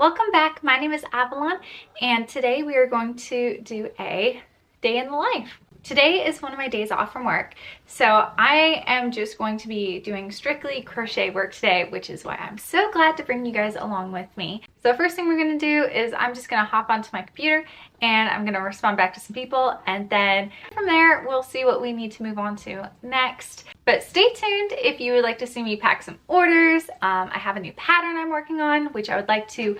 Welcome back. My name is Avalon, and today we are going to do a day in the life. Today is one of my days off from work, so I am just going to be doing strictly crochet work today, which is why I'm so glad to bring you guys along with me. So first thing we're going to do is I'm just going to hop onto my computer and I'm going to respond back to some people, and then from there we'll see what we need to move on to next. But stay tuned if you would like to see me pack some orders. I have a new pattern I'm working on, which I would like to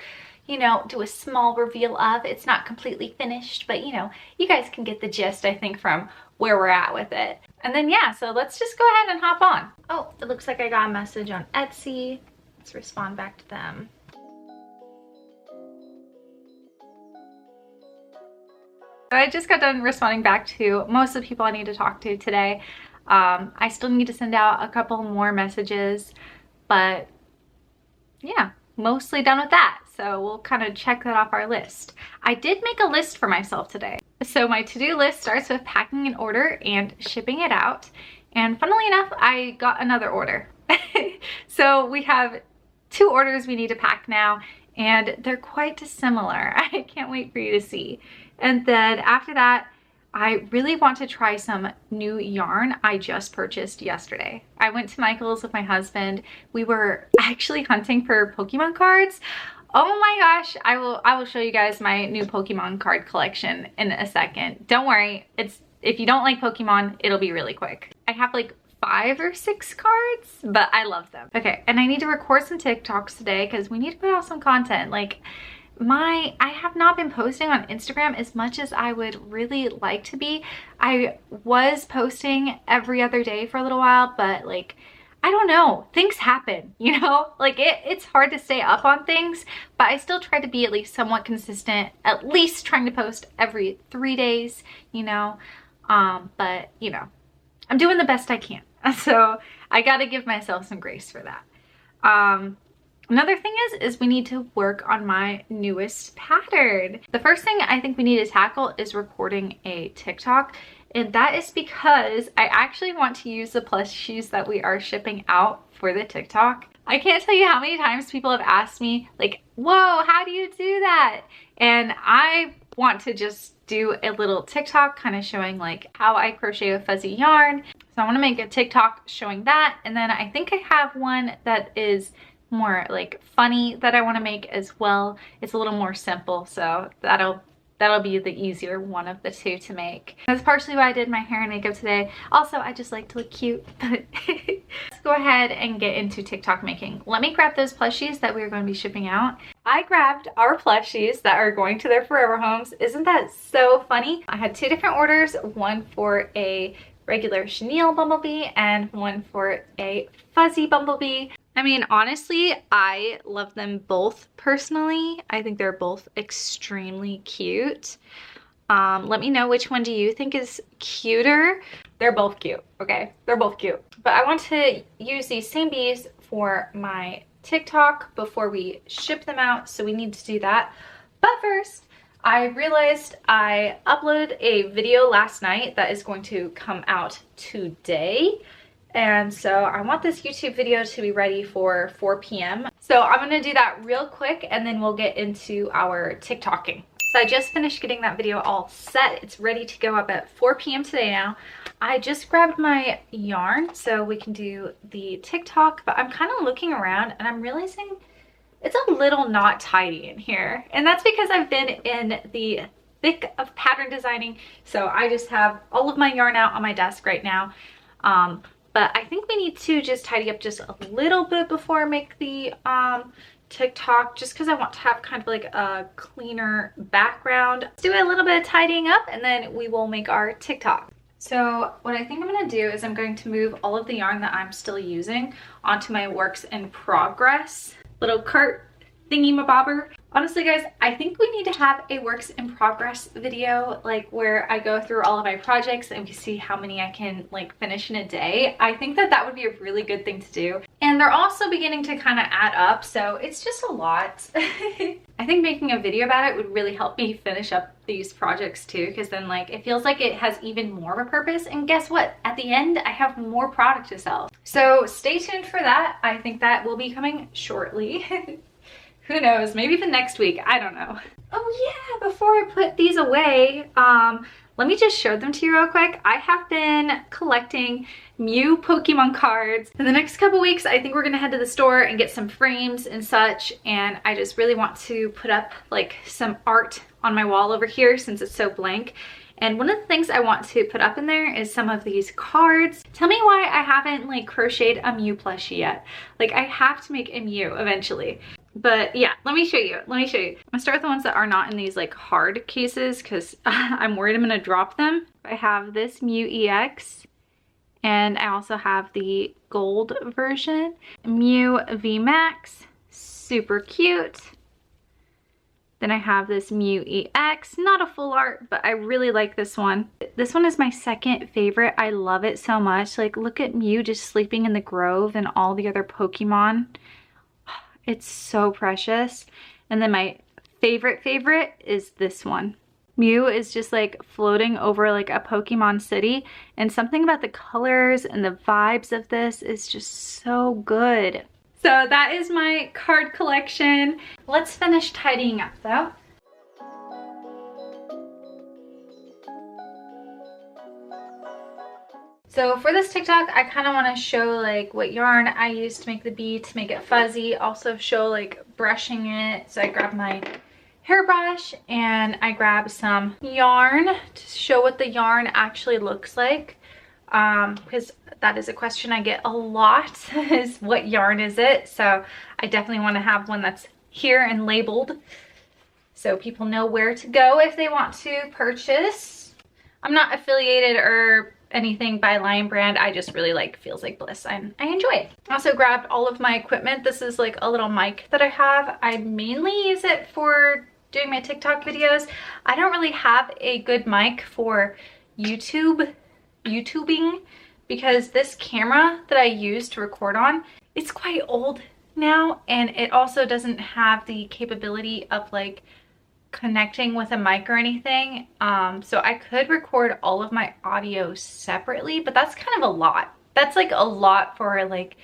do a small reveal of. It's not completely finished, but you guys can get the gist, I think, from where we're at with it. And then yeah, so let's just go ahead and hop on. Oh, it looks like I got a message on Etsy. Let's respond back to them. So I just got done responding back to most of the people I need to talk to today. I still need to send out a couple more messages, but yeah, mostly done with that. So we'll kind of check that off our list. I did make a list for myself today. So my to-do list starts with packing an order and shipping it out. And funnily enough, I got another order. So we have 2 orders we need to pack now, and they're quite similar. I can't wait for you to see. And then after that, I really want to try some new yarn I just purchased yesterday. I went to Michael's with my husband. We were actually hunting for Pokemon cards. Oh my gosh, I will show you guys my new Pokemon card collection in a second. Don't worry, if you don't like Pokemon, it'll be really quick. I have like 5 or 6 cards, but I love them. Okay, and I need to record some TikToks today because we need to put out some content. I have not been posting on Instagram as much as I would really like to be. I was posting every other day for a little while, but I don't know, things happen, it's hard to stay up on things, but I still try to be at least somewhat consistent, at least trying to post every 3 days, but I'm doing the best I can. So I gotta give myself some grace for that. Another thing is we need to work on my newest pattern. The first thing I think we need to tackle is recording a TikTok. And that is because I actually want to use the plushies that we are shipping out for the TikTok. I can't tell you how many times people have asked me whoa, how do you do that? And I want to just do a little TikTok kind of showing how I crochet with fuzzy yarn. So I want to make a TikTok showing that. And then I think I have one that is more funny that I want to make as well. It's a little more simple, so that'll be the easier one of the 2 to make. That's partially why I did my hair and makeup today. Also, I just like to look cute. But let's go ahead and get into TikTok making. Let me grab those plushies that we are going to be shipping out. I grabbed our plushies that are going to their forever homes. Isn't that so funny? I had 2 different orders, one for a regular chenille bumblebee and one for a fuzzy bumblebee. I mean, honestly, I love them both personally. I think they're both extremely cute. Let me know which one do you think is cuter. They're both cute, okay? They're both cute. But I want to use these same bees for my TikTok before we ship them out, so we need to do that. But first, I realized I uploaded a video last night that is going to come out today. And so I want this YouTube video to be ready for 4 p.m. So I'm going to do that real quick and then we'll get into our TikToking. So I just finished getting that video all set. It's ready to go up at 4 p.m. today now. I just grabbed my yarn so we can do the TikTok, but I'm kind of looking around and I'm realizing it's a little not tidy in here. And that's because I've been in the thick of pattern designing. So I just have all of my yarn out on my desk right now. But I think we need to just tidy up just a little bit before I make the TikTok, just because I want to have kind of a cleaner background. Let's do a little bit of tidying up and then we will make our TikTok. So what I think I'm going to do is I'm going to move all of the yarn that I'm still using onto my works in progress little cart thingy-mabobber. Honestly guys, I think we need to have a works in progress video where I go through all of my projects and we see how many I can finish in a day. I think that would be a really good thing to do. And they're also beginning to kind of add up, so it's just a lot. I think making a video about it would really help me finish up these projects too, because then it feels like it has even more of a purpose, and guess what? At the end, I have more product to sell. So stay tuned for that. I think that will be coming shortly. Who knows, maybe even next week, I don't know. Oh yeah, before I put these away, let me just show them to you real quick. I have been collecting Mew Pokemon cards. In the next couple weeks, I think we're gonna head to the store and get some frames and such, and I just really want to put up like some art on my wall over here since it's so blank. And one of the things I want to put up in there is some of these cards. Tell me why I haven't like crocheted a Mew plushie yet. Like I have to make a Mew eventually. But yeah, let me show you. I'm gonna start with the ones that are not in these like hard cases because I'm worried I'm gonna drop them. I have this Mew EX and I also have the gold version. Mew VMAX, super cute. Then I have this Mew EX, not a full art, but I really like this one. This one is my second favorite. I love it so much. Like look at Mew just sleeping in the grove and all the other Pokemon. It's so precious. And then my favorite is this one. Mew is just like floating over like a Pokemon city, and something about the colors and the vibes of this is just so good. So that is my card collection. Let's finish tidying up though. So for this TikTok, I kind of want to show like what yarn I used to make the bead to make it fuzzy. Also show like brushing it. So I grabbed my hairbrush and I grabbed some yarn to show what the yarn actually looks like. Because that is a question I get a lot is what yarn is it? So I definitely want to have one that's here and labeled so people know where to go if they want to purchase. I'm not affiliated or anything by Lion Brand. I just really like Feels Like Bliss and I enjoy it. I also grabbed all of my equipment. This is like a little mic that I have. I mainly use it for doing my TikTok videos. I don't really have a good mic for YouTubing because this camera that I use to record on, it's quite old now, and it also doesn't have the capability of like connecting with a mic or anything. So I could record all of my audio separately, but that's kind of a lot. That's like a lot for like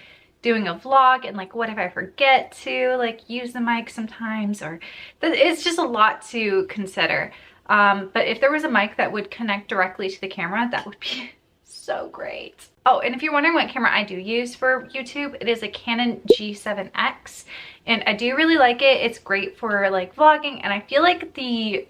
doing a vlog, and like what if I forget to like use the mic sometimes, or it's just a lot to consider. But if there was a mic that would connect directly to the camera, that would be so great. Oh, and if you're wondering what camera I do use for YouTube, it is a Canon G7X, and I do really like it. It's great for like vlogging, and I feel like the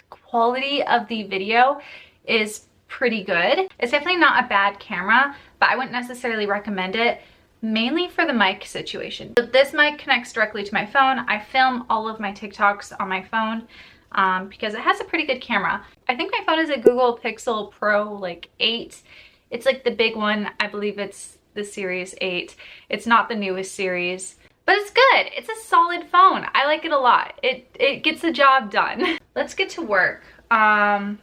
quality of the video is pretty good. It's definitely not a bad camera, but I wouldn't necessarily recommend it, mainly for the mic situation. So this mic connects directly to my phone. I film all of my TikToks on my phone because it has a pretty good camera. I think my phone is a Google Pixel Pro like 8. It's like the big one. I believe it's the Series 8. It's not the newest series, but it's good. It's a solid phone. I like it a lot. It gets the job done. Let's get to work. Oh,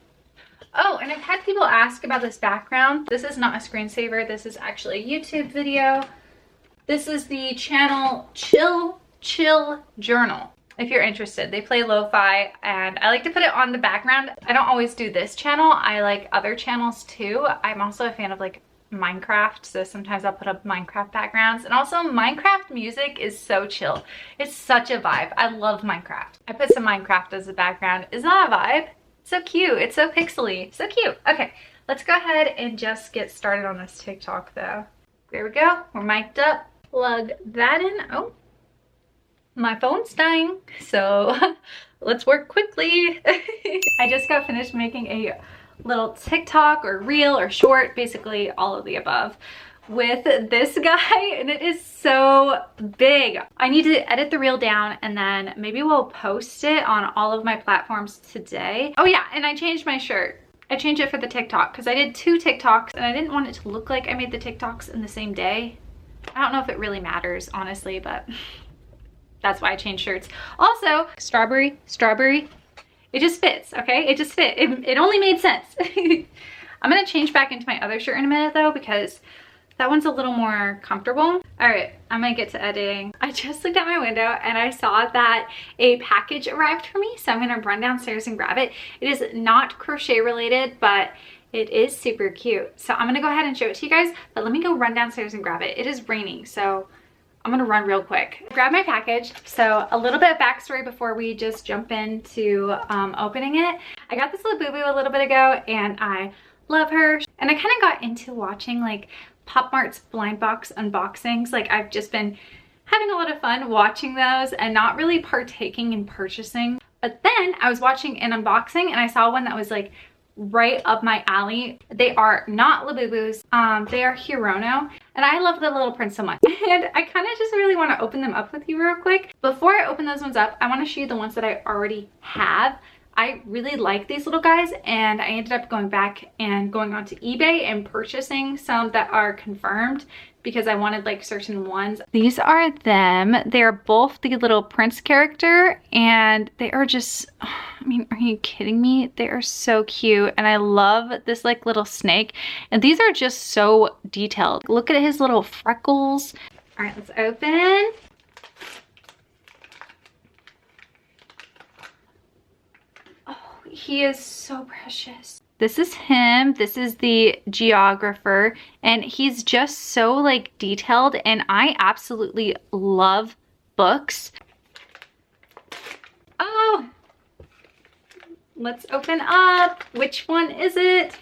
and I've had people ask about this background. This is not a screensaver. This is actually a YouTube video. This is the channel Chill Journal. If you're interested, they play lo-fi, and I like to put it on the background. I don't always do this channel. I like other channels too. I'm also a fan of like Minecraft, so sometimes I'll put up Minecraft backgrounds. And also Minecraft music is so chill. It's such a vibe. I love Minecraft. I put some Minecraft as a background. Isn't that a vibe? So cute. It's so pixely. So cute. Okay, let's go ahead and just get started on this TikTok though. There we go. We're mic'd up. Plug that in. Oh, my phone's dying, so let's work quickly. I just got finished making a little TikTok or reel or short, basically all of the above, with this guy, and it is so big. I need to edit the reel down, and then maybe we'll post it on all of my platforms today. Oh yeah, and I changed my shirt. I changed it for the TikTok because I did 2 TikToks and I didn't want it to look like I made the TikToks in the same day. I don't know if it really matters, honestly, but that's why I changed shirts. Also, strawberry, it just fits, okay? It just fit. It only made sense. I'm gonna change back into my other shirt in a minute though, because that one's a little more comfortable. All right, I'm gonna get to editing. I just looked out my window and I saw that a package arrived for me, so I'm gonna run downstairs and grab it. It is not crochet related, but it is super cute. So I'm gonna go ahead and show it to you guys, but let me go run downstairs and grab it. It is raining, so I'm gonna run real quick. Grab my package. So a little bit of backstory before we just jump into opening it. I got this little boo-boo a little bit ago and I love her. And I kind of got into watching like Pop Mart's blind box unboxings. Like I've just been having a lot of fun watching those and not really partaking in purchasing. But then I was watching an unboxing and I saw one that was like right up my alley. They are not Labubus, they are Hirono, and I love the little prints so much. And I kind of just really want to open them up with you real quick. Before I open those ones up, I want to show you the ones that I already have. I really like these little guys, and I ended up going back and going onto eBay and purchasing some that are confirmed because I wanted like certain ones. These are them. They're both the little Prince character, and they are just, I mean, are you kidding me? They are so cute, and I love this like little snake, and these are just so detailed. Look at his little freckles. All right, let's open. He is so precious. This is him. This is the geographer, and he's just so like detailed, and I absolutely love books. Oh, let's open up. Which one is it?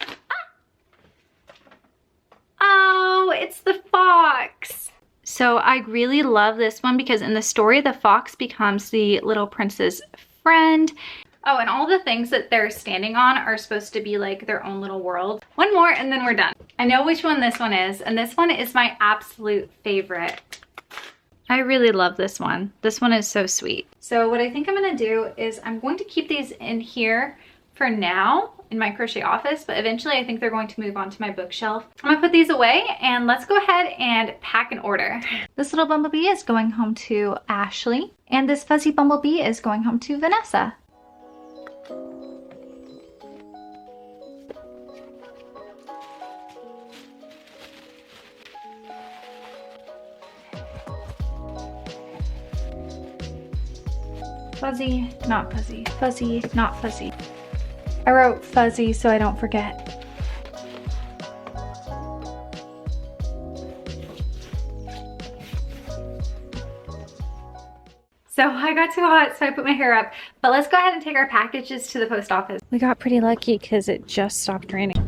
Oh, it's the fox. So I really love this one because in the story, the fox becomes the little prince's friend. Oh, and all the things that they're standing on are supposed to be like their own little world. One more and then we're done. I know which one this one is, and this one is my absolute favorite. I really love this one. This one is so sweet. So what I think I'm gonna do is I'm going to keep these in here for now in my crochet office, but eventually I think they're going to move on to my bookshelf. I'm gonna put these away and let's go ahead and pack an order. This little bumblebee is going home to Ashley, and this fuzzy bumblebee is going home to Vanessa. Fuzzy, not fuzzy, fuzzy, not fuzzy. I wrote fuzzy so I don't forget. So I got too hot, so I put my hair up. But let's go ahead and take our packages to the post office. We got pretty lucky because it just stopped raining.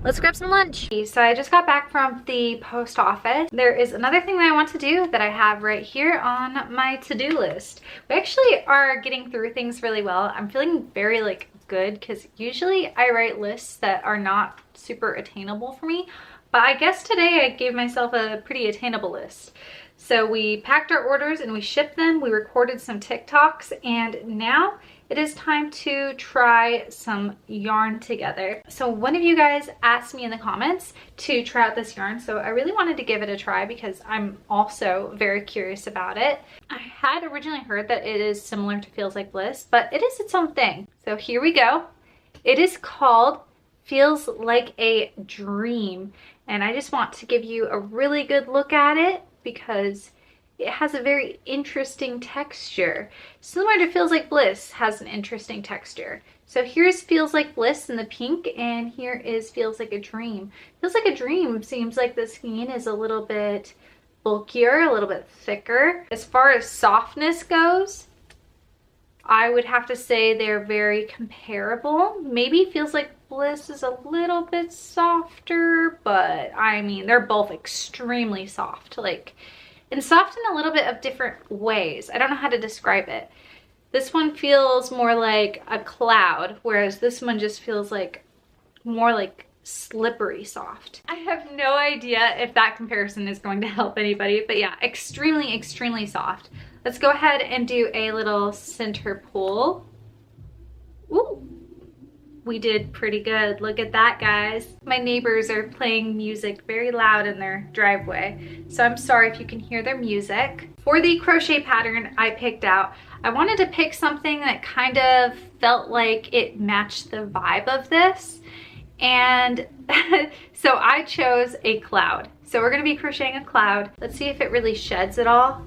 Let's grab some lunch. So I just got back from the post office. There is another thing that I want to do that I have right here on my to-do list. We actually are getting through things really well. I'm feeling very like good because usually I write lists that are not super attainable for me. But I guess today I gave myself a pretty attainable list. So we packed our orders and we shipped them. We recorded some TikToks, and now it is time to try some yarn together. So one of you guys asked me in the comments to try out this yarn, so I really wanted to give it a try because I'm also very curious about it. I had originally heard that it is similar to Feels Like Bliss, but it is its own thing. So here we go. It is called Feels Like a Dream, and I just want to give you a really good look at it because it has a very interesting texture. Similar to Feels Like Bliss has an interesting texture. So here's Feels Like Bliss in the pink, and here is Feels Like a Dream. Feels Like a Dream seems like the skein is a little bit bulkier, a little bit thicker. As far as softness goes, I would have to say they're very comparable. Maybe Feels Like Bliss is a little bit softer, but I mean, they're both extremely soft, like, and soft in a little bit of different ways. I don't know how to describe it. This one feels more like a cloud, whereas this one just feels like more like slippery soft. I have no idea if that comparison is going to help anybody, but yeah, extremely, extremely soft. Let's go ahead and do a little center pull. Ooh. We did pretty good. Look at that, guys. My neighbors are playing music very loud in their driveway, so I'm sorry if you can hear their music. For the crochet pattern I picked out, I wanted to pick something that kind of felt like it matched the vibe of this, and so I chose a cloud. So we're gonna be crocheting a cloud. Let's see if it really sheds at all.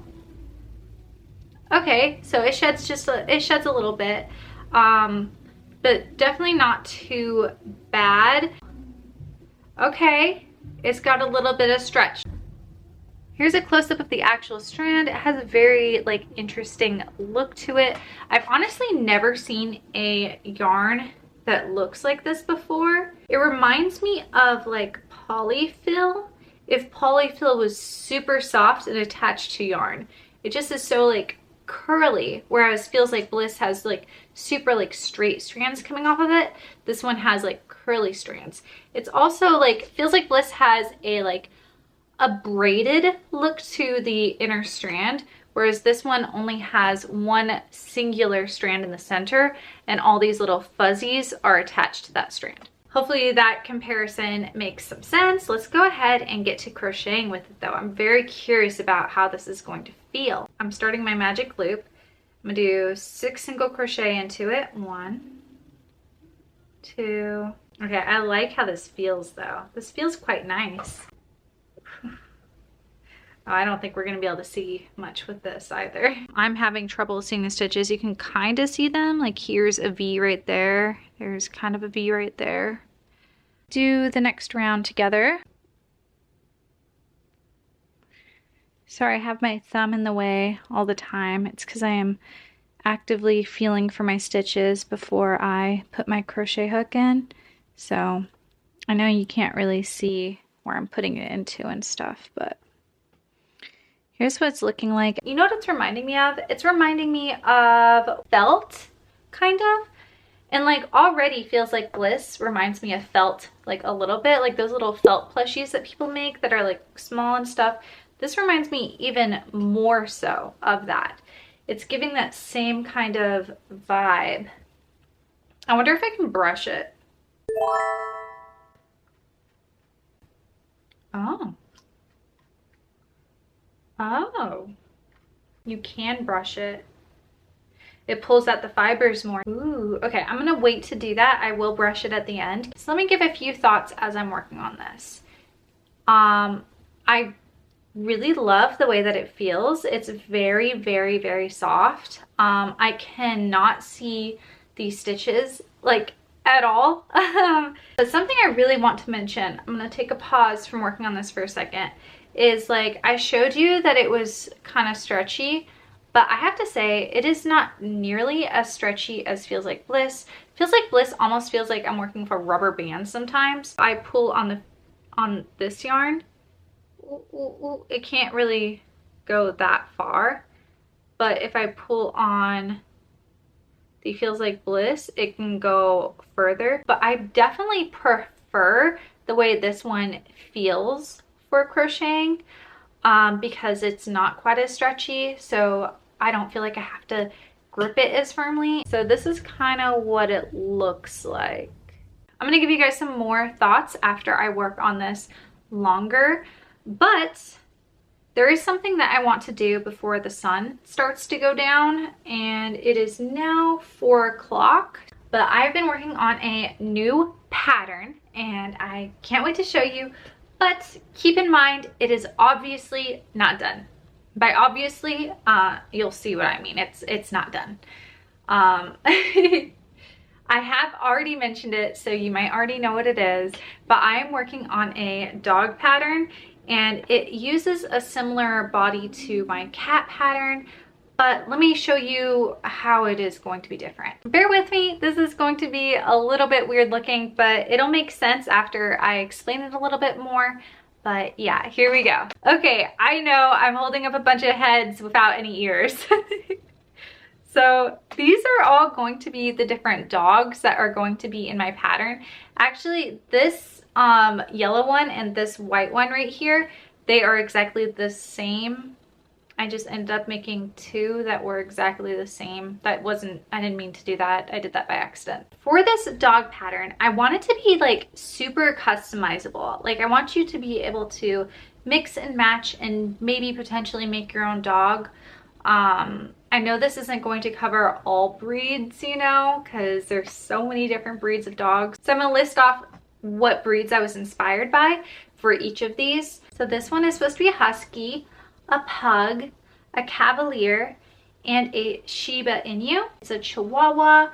Okay, so it sheds a little bit. But definitely not too bad. Okay, it's got a little bit of stretch. Here's a close-up of the actual strand. It has a very like interesting look to it. I've honestly never seen a yarn that looks like this before. It reminds me of like polyfill, if polyfill was super soft and attached to yarn. It just is so like curly, whereas Feels Like Bliss has like super like straight strands coming off of it. This one has like curly strands. It's also like, Feels Like Bliss has a braided look to the inner strand, whereas this one only has one singular strand in the center and all these little fuzzies are attached to that strand. Hopefully that comparison makes some sense. Let's go ahead and get to crocheting with it though. I'm very curious about how this is going to feel. I'm starting my magic loop. I'm gonna do 6 single crochet into it. 1, 2. Okay, I like how this feels though. This feels quite nice. I don't think we're going to be able to see much with this either. I'm having trouble seeing the stitches. You can kind of see them. Like here's a V right there. There's kind of a V right there. Do the next round together. Sorry, I have my thumb in the way all the time. It's because I am actively feeling for my stitches before I put my crochet hook in. So I know you can't really see where I'm putting it into and stuff, but here's what it's looking like. You know what it's reminding me of? It's reminding me of felt, kind of. And like already Feels Like Bliss reminds me of felt like a little bit. Like those little felt plushies that people make that are like small and stuff. This reminds me even more so of that. It's giving that same kind of vibe. I wonder if I can brush it. Oh. Oh, you can brush it. It pulls out the fibers more. Ooh, okay, I'm gonna wait to do that. I will brush it at the end. So let me give a few thoughts as I'm working on this. I really love the way that it feels. It's very, very, very soft. I cannot see these stitches like at all. But something I really want to mention, I'm gonna take a pause from working on this for a second, is like I showed you that it was kind of stretchy, but I have to say it is not nearly as stretchy as Feels Like Bliss. Feels Like Bliss almost feels like I'm working for rubber bands sometimes. I pull on this yarn, it can't really go that far, but if I pull on the Feels Like Bliss, it can go further. But I definitely prefer the way this one feels for crocheting because it's not quite as stretchy, so I don't feel like I have to grip it as firmly. So this is kind of what it looks like. I'm gonna give you guys some more thoughts after I work on this longer, but there is something that I want to do before the sun starts to go down, and it is now 4 o'clock. But I've been working on a new pattern and I can't wait to show you. But keep in mind, it is obviously not done. By obviously, you'll see what I mean. It's not done. I have already mentioned it, so you might already know what it is, but I am working on a dog pattern and it uses a similar body to my cat pattern, but let me show you how it is going to be different. Bear with me, this is going to be a little bit weird looking, but it'll make sense after I explain it a little bit more. But yeah, here we go. Okay, I know I'm holding up a bunch of heads without any ears. So these are all going to be the different dogs that are going to be in my pattern. Actually, this yellow one and this white one right here, they are exactly the same. I just ended up making 2 that were exactly the same. I didn't mean to do that. I did that by accident. For this dog pattern, I want it to be like super customizable. Like I want you to be able to mix and match and maybe potentially make your own dog. I know this isn't going to cover all breeds, you know, because there's so many different breeds of dogs. So I'm gonna list off what breeds I was inspired by for each of these. So this one is supposed to be a husky, a pug, a cavalier, and a Shiba Inu. It's a Chihuahua,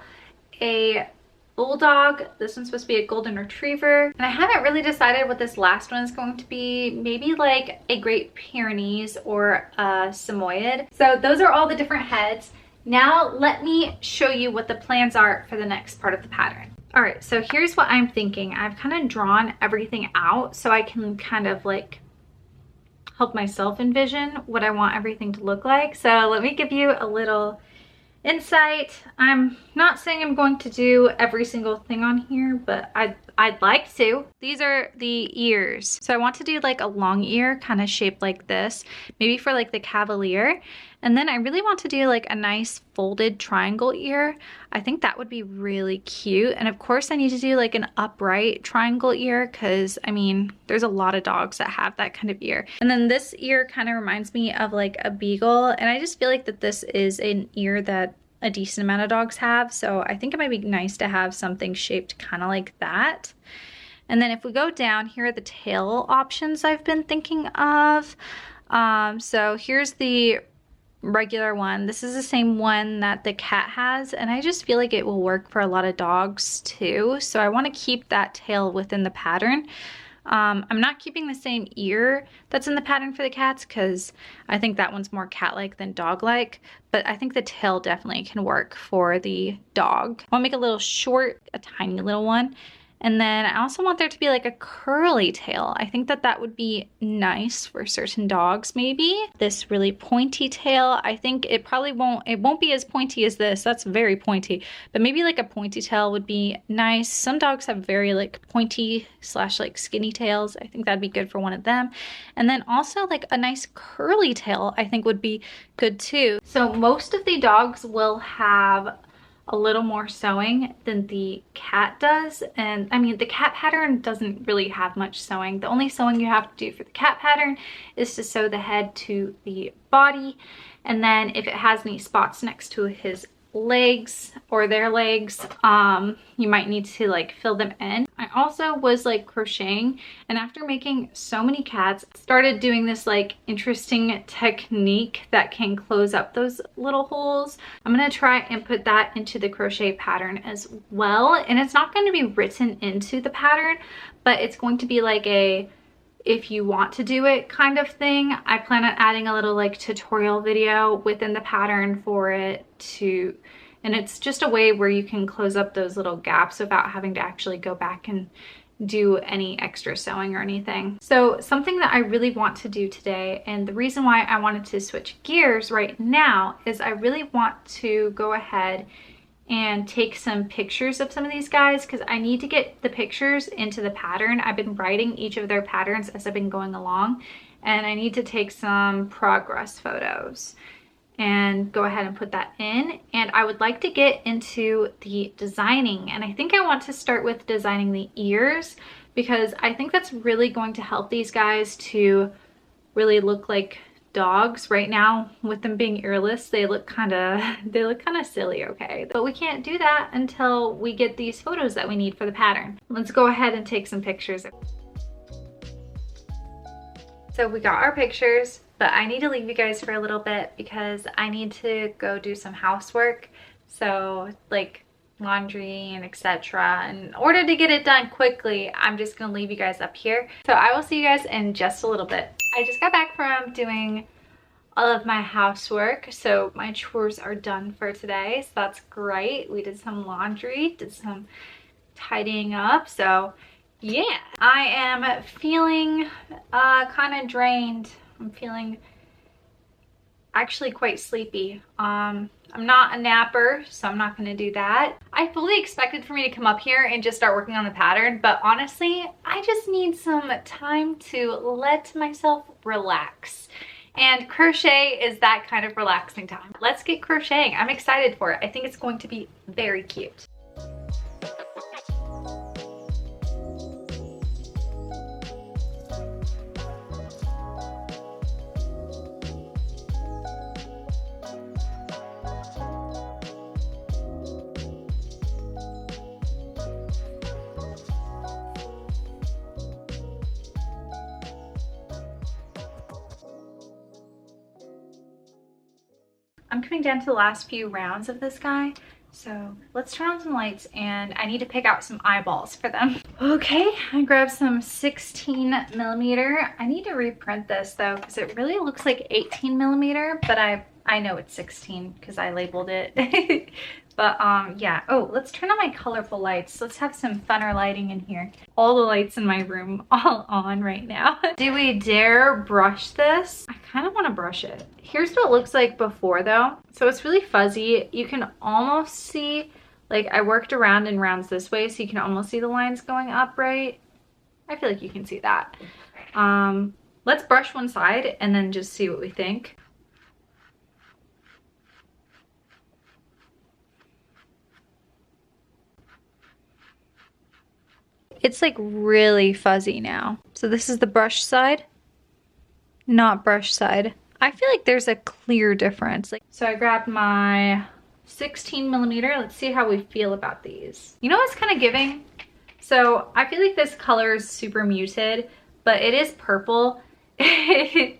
a bulldog. This one's supposed to be a golden retriever. And I haven't really decided what this last one is going to be. Maybe like a Great Pyrenees or a Samoyed. So those are all the different heads. Now let me show you what the plans are for the next part of the pattern. All right, so here's what I'm thinking. I've kind of drawn everything out so I can kind of like help myself envision what I want everything to look like. So let me give you a little insight. I'm not saying I'm going to do every single thing on here, but I'd like to. These are the ears. So I want to do like a long ear kind of shaped like this, maybe for like the cavalier. And then I really want to do like a nice folded triangle ear. I think that would be really cute. And of course I need to do like an upright triangle ear because I mean, there's a lot of dogs that have that kind of ear. And then this ear kind of reminds me of like a beagle. And I just feel like that this is an ear that a decent amount of dogs have. So I think it might be nice to have something shaped kind of like that. And then if we go down, here are the tail options I've been thinking of. So here's the regular one. This is the same one that the cat has, and I just feel like it will work for a lot of dogs too. So I want to keep that tail within the pattern. I'm not keeping the same ear that's in the pattern for the cats because I think that one's more cat-like than dog-like, but I think the tail definitely can work for the dog. I want to make a little short, a tiny little one. And then I also want there to be like a curly tail. I think that that would be nice for certain dogs maybe. This really pointy tail, I think it won't be as pointy as this. That's very pointy. But maybe like a pointy tail would be nice. Some dogs have very like pointy / like skinny tails. I think that'd be good for one of them. And then also like a nice curly tail I think would be good too. So most of the dogs will have a little more sewing than the cat does. And I mean, the cat pattern doesn't really have much sewing. The only sewing you have to do for the cat pattern is to sew the head to the body. And then if it has any spots next to his legs or their legs, you might need to like fill them in. I also was like crocheting, and after making so many cats, started doing this like interesting technique that can close up those little holes. I'm gonna try and put that into the crochet pattern as well. And it's not going to be written into the pattern, but it's going to be like a if you want to do it kind of thing. I plan on adding a little like tutorial video within the pattern for it to, and it's just a way where you can close up those little gaps without having to actually go back and do any extra sewing or anything. So something that I really want to do today, and the reason why I wanted to switch gears right now, is I really want to go ahead and take some pictures of some of these guys because I need to get the pictures into the pattern. I've been writing each of their patterns as I've been going along, and I need to take some progress photos and go ahead and put that in. And I would like to get into the designing, and I think I want to start with designing the ears because I think that's really going to help these guys to really look like dogs. Right now, with them being earless, they look kind of silly, okay? But we can't do that until we get these photos that we need for the pattern. Let's go ahead and take some pictures. So we got our pictures, but I need to leave you guys for a little bit because I need to go do some housework. So like laundry and etc. In order to get it done quickly, I'm just gonna leave you guys up here. So I will see you guys in just a little bit. I just got back from doing all of my housework, so my chores are done for today, so that's great. We did some laundry, did some tidying up, so yeah. I am feeling kind of drained. I'm feeling actually quite sleepy. I'm not a napper, so I'm not gonna do that. I fully expected for me to come up here and just start working on the pattern, but honestly, I just need some time to let myself relax. And crochet is that kind of relaxing time. Let's get crocheting. I'm excited for it. I think it's going to be very cute. I'm coming down to the last few rounds of this guy. So let's turn on some lights and I need to pick out some eyeballs for them. Okay, I grabbed some 16mm. I need to reprint this though because it really looks like 18mm, but I know it's 16 because I labeled it. But yeah. Oh, let's turn on my colorful lights. Let's have some funner lighting in here. All the lights in my room all on right now. Do we dare brush this? I kind of want to brush it. Here's what it looks like before though. So it's really fuzzy. You can almost see, like I worked around and rounds this way, so you can almost see the lines going up, right? I feel like you can see that. Let's brush one side and then just see what we think. It's like really fuzzy now. So this is the brush side, not brush side. I feel like there's a clear difference. So I grabbed my 16mm. Let's see how we feel about these. You know what's kind of giving? So I feel like this color is super muted, but it is purple. And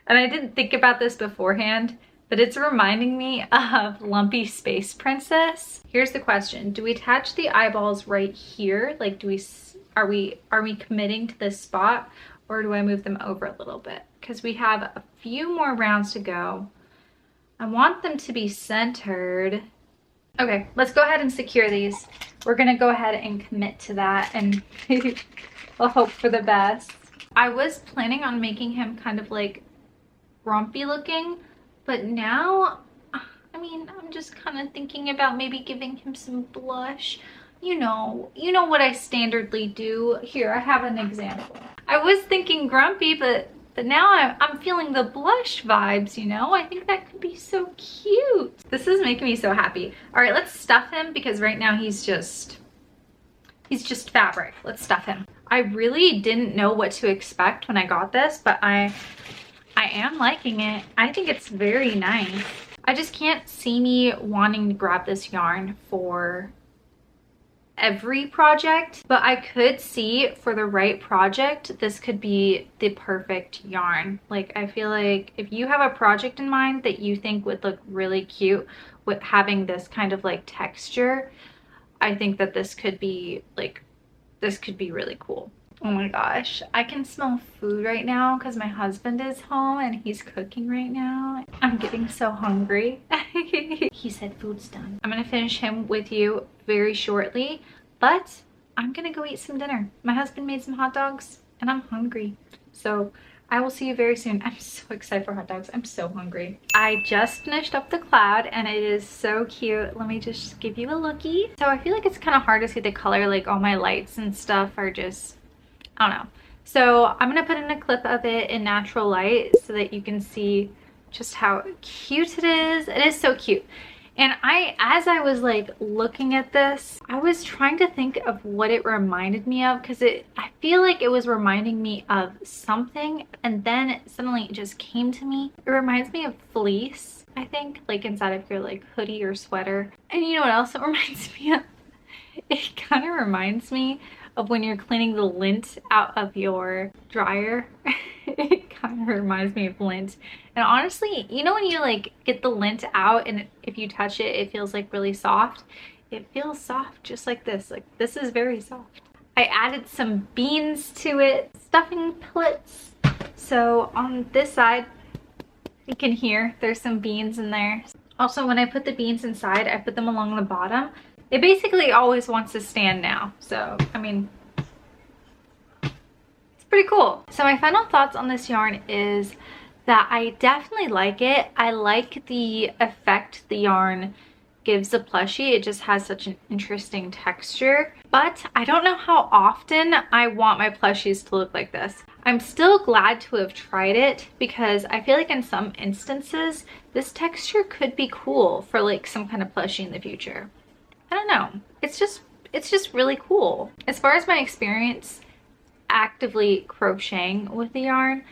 I didn't think about this beforehand, but it's reminding me of Lumpy Space Princess. Here's the question. Do we attach the eyeballs right here? Like, are we committing to this spot, or do I move them over a little bit? Because we have a few more rounds to go. I want them to be centered. Okay, let's go ahead and secure these. We're gonna go ahead and commit to that and we'll hope for the best. I was planning on making him kind of like grumpy looking, but now, I mean, I'm just kind of thinking about maybe giving him some blush. You know what I standardly do. Here, I have an example. I was thinking grumpy, but now I'm feeling the blush vibes, you know? I think that could be so cute. This is making me so happy. All right, let's stuff him because right now he's just fabric. Let's stuff him. I really didn't know what to expect when I got this, but I am liking it. I think it's very nice. I just can't see me wanting to grab this yarn for every project, but I could see for the right project this could be the perfect yarn. Like, I feel like if you have a project in mind that you think would look really cute with having this kind of like texture, I think that this could be really cool. Oh my gosh, I can smell food right now because my husband is home and he's cooking right now. I'm getting so hungry. He said food's done. I'm gonna finish him with you very shortly, but I'm gonna go eat some dinner. My husband made some hot dogs and I'm hungry. So I will see you very soon. I'm so excited for hot dogs. I'm so hungry. I just finished up the cloud and it is so cute. Let me just give you a lookie. So I feel like it's kind of hard to see the color, like all my lights and stuff are just, I don't know. So I'm gonna put in a clip of it in natural light so that you can see just how cute it is. It is so cute. And as I was like looking at this, I was trying to think of what it reminded me of, because I feel like it was reminding me of something, and then suddenly it just came to me. It reminds me of fleece, I think, like inside of your like hoodie or sweater. And you know what else it reminds me of? It kind of reminds me of when you're cleaning the lint out of your dryer. It kind of reminds me of lint. And honestly, you know when you like get the lint out and if you touch it, it feels like really soft? It feels soft just like this. Like, this is very soft. I added some beans to it, stuffing pellets. So on this side, you can hear there's some beans in there. Also, when I put the beans inside, I put them along the bottom. It basically always wants to stand now. So, I mean, it's pretty cool. So my final thoughts on this yarn is that I definitely like it. I like the effect the yarn gives the plushie. It just has such an interesting texture. But I don't know how often I want my plushies to look like this. I'm still glad to have tried it because I feel like in some instances, this texture could be cool for like some kind of plushie in the future. I don't know. It's just really cool. As far as my experience actively crocheting with the yarn,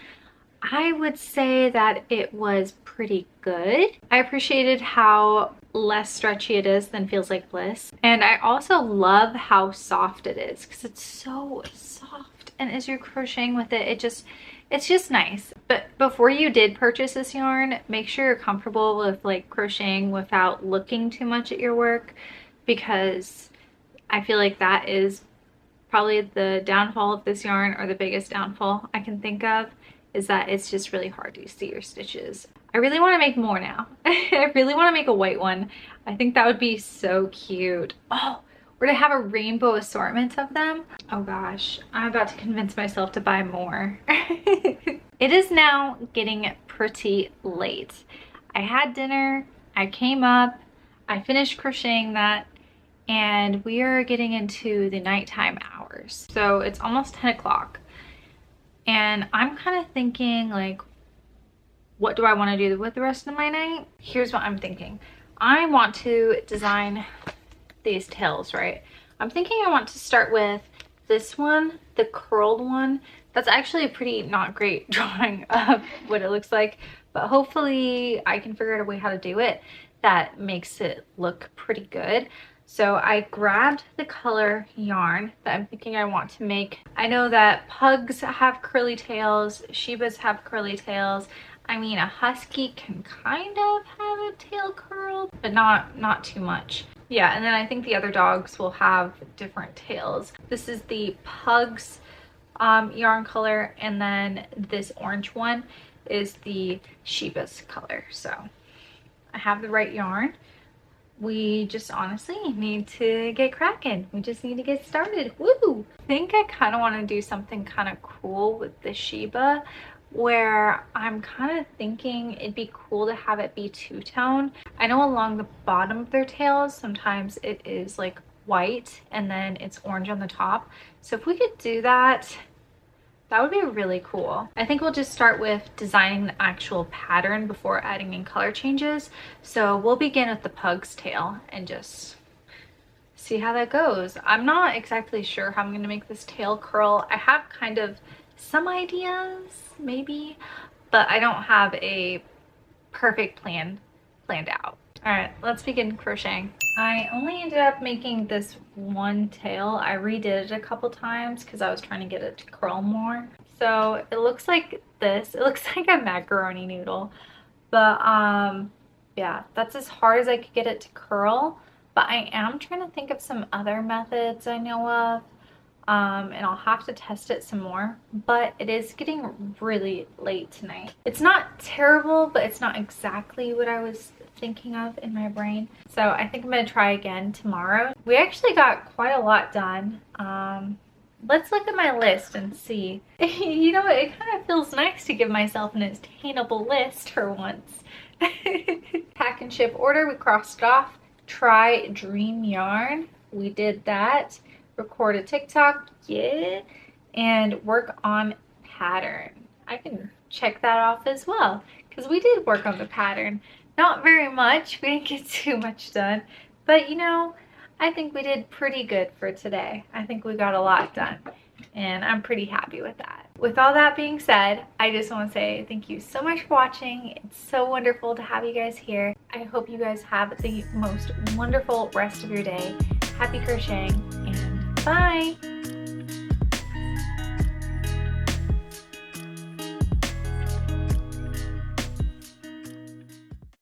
I would say that it was pretty good. I appreciated how less stretchy it is than Feels Like Bliss. And I also love how soft it is because it's so soft. And as you're crocheting with it, it just it's just nice. But before you did purchase this yarn, make sure you're comfortable with like crocheting without looking too much at your work, because I feel like that is probably the downfall of this yarn, or the biggest downfall I can think of, is that it's just really hard to see your stitches. I really want to make more now. I really want to make a white one. I think that would be so cute. Oh, we're to have a rainbow assortment of them. Oh gosh, I'm about to convince myself to buy more. It is now getting pretty late. I had dinner, I came up, I finished crocheting that, and we are getting into the nighttime hours. So it's almost 10 o'clock. And I'm kind of thinking, like, what do I want to do with the rest of my night? Here's what I'm thinking. I want to design these tails, right? I'm thinking I want to start with this one, the curled one. That's actually a pretty not great drawing of what it looks like, but hopefully I can figure out a way how to do it that makes it look pretty good. So I grabbed the color yarn that I'm thinking I want to make. I know that pugs have curly tails, Shibas have curly tails. I mean, a husky can kind of have a tail curl, but not too much. Yeah, and then I think the other dogs will have different tails. This is the pugs yarn color, and then this orange one is the Shibas color. So I have the right yarn. We just honestly need to get cracking. We just need to get started. Woo! I think I kind of want to do something kind of cool with the Shiba, where I'm kind of thinking it'd be cool to have it be two-tone. I know along the bottom of their tails, sometimes it is like white and then it's orange on the top. So if we could do that, that would be really cool. I think we'll just start with designing the actual pattern before adding in color changes. So we'll begin with the pug's tail and just see how that goes. I'm not exactly sure how I'm gonna make this tail curl. I have kind of some ideas, maybe, but I don't have a perfect plan planned out. All right, let's begin crocheting. I only ended up making this one tail. I redid it a couple times because I was trying to get it to curl more. So it looks like this. It looks like a macaroni noodle, but yeah, that's as hard as I could get it to curl. But I am trying to think of some other methods I know of. And I'll have to test it some more, but it is getting really late tonight. It's not terrible, but it's not exactly what I was thinking of in my brain. So I think I'm gonna try again tomorrow. We actually got quite a lot done. Let's look at my list and see. You know what, it kind of feels nice to give myself an attainable list for once. Pack and ship order, we crossed off. Try dream yarn, we did that. Record a TikTok, yeah, and work on pattern. I can check that off as well because we did work on the pattern. Not very much, we didn't get too much done, but you know, I think we did pretty good for today. I think we got a lot done and I'm pretty happy with that. With all that being said, I just want to say thank you so much for watching. It's so wonderful to have you guys here. I hope you guys have the most wonderful rest of your day. Happy crocheting and bye!